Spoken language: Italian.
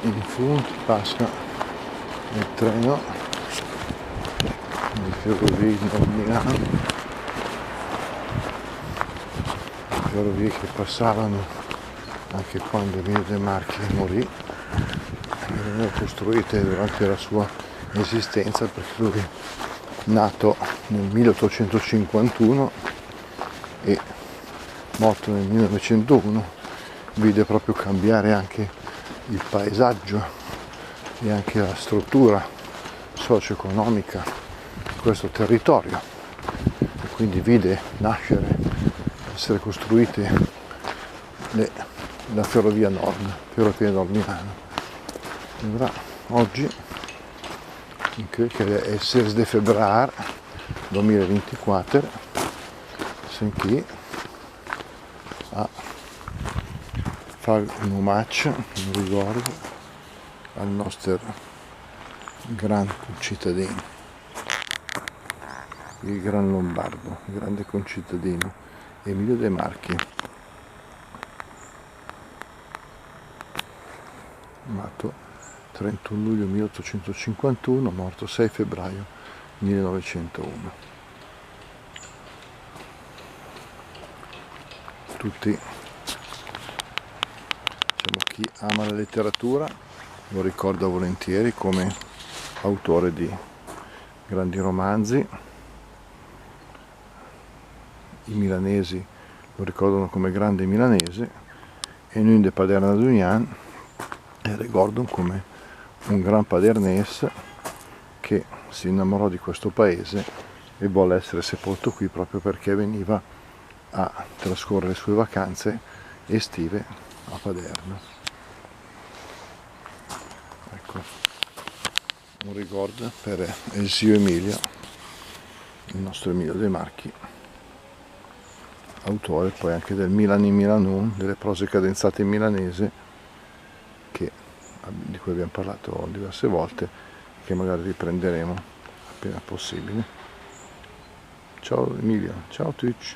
in fondo passa il treno di ferrovie di Milano, ferrovie che passavano anche quando Emilio De Marchi morì, erano costruite durante la sua esistenza, perché lui, nato nel 1851 e morto nel 1901, vide proprio cambiare anche il paesaggio e anche la struttura socio-economica di questo territorio, e quindi vide nascere, essere costruite la ferrovia Nord Milano. E ora, oggi, che è il 6 di febbraio 2024, sin qui a fare un omaggio, un ricordo al nostro gran concittadino, il gran lombardo, il grande concittadino Emilio De Marchi, nato 31 luglio 1851, morto 6 febbraio 1901. Tutti, diciamo, chi ama la letteratura lo ricorda volentieri come autore di grandi romanzi, i milanesi lo ricordano come grande milanese, e noi de Paderna Dunian ricordano come un gran padernese che si innamorò di questo paese e volle essere sepolto qui proprio perché veniva a trascorrere le sue vacanze estive a Paderna. Ecco, un ricordo per il zio Emilio, il nostro Emilio De Marchi, autore poi anche del Milan in Milanum, delle prose cadenzate in milanese, di cui abbiamo parlato diverse volte, che magari riprenderemo appena possibile. Ciao Emilio, ciao Twitch.